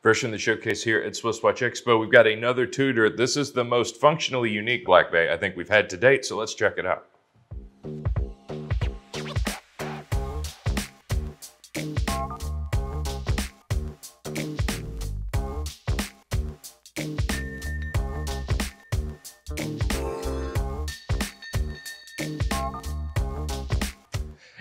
Fresh in the showcase here at Swiss Watch Expo, we've got another Tudor. This is the most functionally unique Black Bay I think we've had to date, so let's check it out.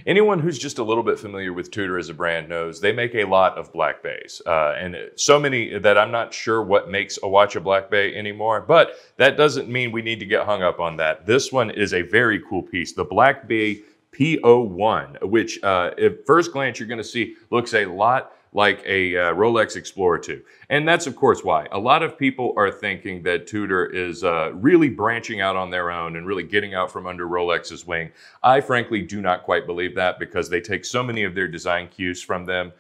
Anyone who's just a little bit familiar with Tudor as a brand knows they make a lot of Black Bays, and so many that I'm not sure what makes a watch a Black Bay anymore, but that doesn't mean we need to get hung up on that. This one is a very cool piece, the Black Bay P01, which at first glance you're going to see looks a lot like a Rolex Explorer 2. And that's of course why. A lot of people are thinking that Tudor is really branching out on their own and really getting out from under Rolex's wing. I frankly do not quite believe that because they take so many of their design cues from them,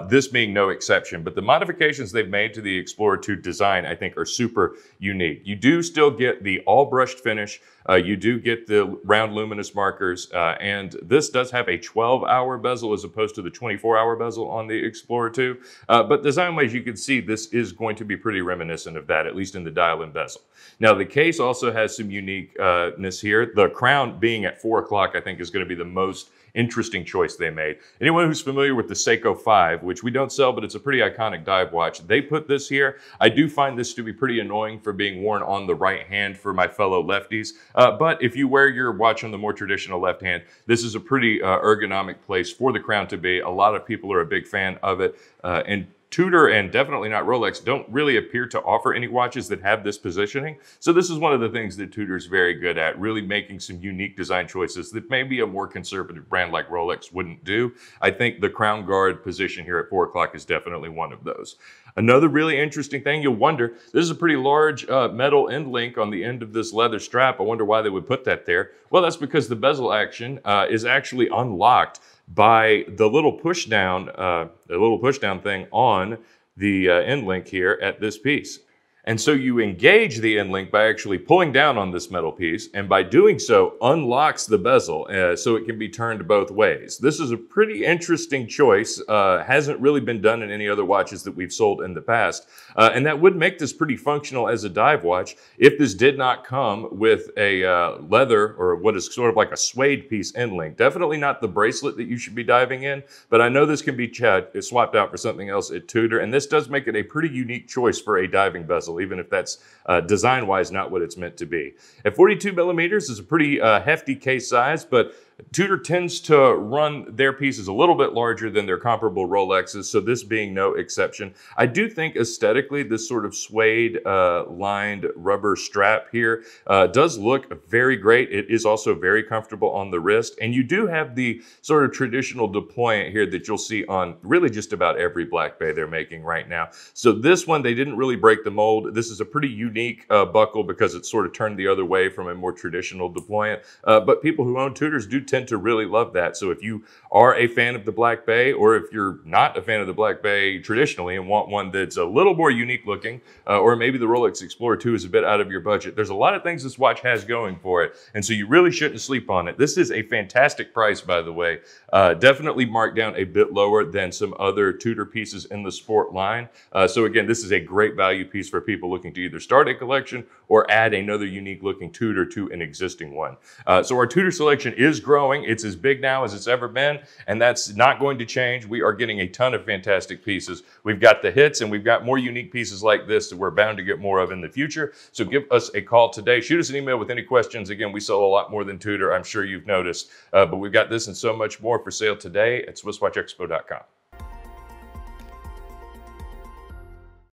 this being no exception. But the modifications they've made to the Explorer 2 design I think are super unique. You do still get the all brushed finish, you do get the round luminous markers, and this does have a 12-hour bezel as opposed to the 24-hour bezel on the Explorer 2. But design-wise, you can see this is going to be pretty reminiscent of that, at least in the dial and bezel. Now, the case also has some uniqueness here. The crown being at 4 o'clock, I think, is going to be the most interesting choice they made. Anyone who's familiar with the Seiko 5, which we don't sell, but it's a pretty iconic dive watch, they put this here. I do find this to be pretty annoying for being worn on the right hand for my fellow lefties. But if you wear your watch on the more traditional left hand, this is a pretty ergonomic place for the crown to be. A lot of people are a big fan of it. And Tudor, and definitely not Rolex, don't really appear to offer any watches that have this positioning. So this is one of the things that Tudor's very good at, really making some unique design choices that maybe a more conservative brand like Rolex wouldn't do. I think the crown guard position here at 4 o'clock is definitely one of those. Another really interesting thing, you'll wonder, this is a pretty large metal end link on the end of this leather strap. I wonder why they would put that there. Well, that's because the bezel action is actually unlocked by the little push down thing on the end link here at this piece. And so you engage the end link by actually pulling down on this metal piece, and by doing so unlocks the bezel so it can be turned both ways. This is a pretty interesting choice. Hasn't really been done in any other watches that we've sold in the past. And that would make this pretty functional as a dive watch if this did not come with a leather or what is sort of like a suede piece end link. Definitely not the bracelet that you should be diving in, but I know this can be swapped out for something else at Tudor, and this does make it a pretty unique choice for a diving bezel, even if that's design-wise not what it's meant to be. At 42 millimeters is a pretty hefty case size, but Tudor tends to run their pieces a little bit larger than their comparable Rolexes, so this being no exception. I do think aesthetically this sort of suede lined rubber strap here does look very great. It is also very comfortable on the wrist, and you do have the sort of traditional deployant here that you'll see on really just about every Black Bay they're making right now. So this one, they didn't really break the mold. This is a pretty unique buckle because it's sort of turned the other way from a more traditional deployant, but people who own Tudors do tend to really love that. So if you are a fan of the Black Bay, or if you're not a fan of the Black Bay traditionally and want one that's a little more unique looking, or maybe the Rolex Explorer 2 is a bit out of your budget, there's a lot of things this watch has going for it, and so you really shouldn't sleep on it. This is a fantastic price, by the way. Definitely marked down a bit lower than some other Tudor pieces in the sport line. So again, this is a great value piece for people looking to either start a collection or add another unique looking Tudor to an existing one. So our Tudor selection is growing. It's as big now as it's ever been, and that's not going to change. We are getting a ton of fantastic pieces. We've got the hits, and we've got more unique pieces like this that we're bound to get more of in the future. So give us a call today. Shoot us an email with any questions. Again, we sell a lot more than Tudor, I'm sure you've noticed, but we've got this and so much more for sale today at SwissWatchExpo.com.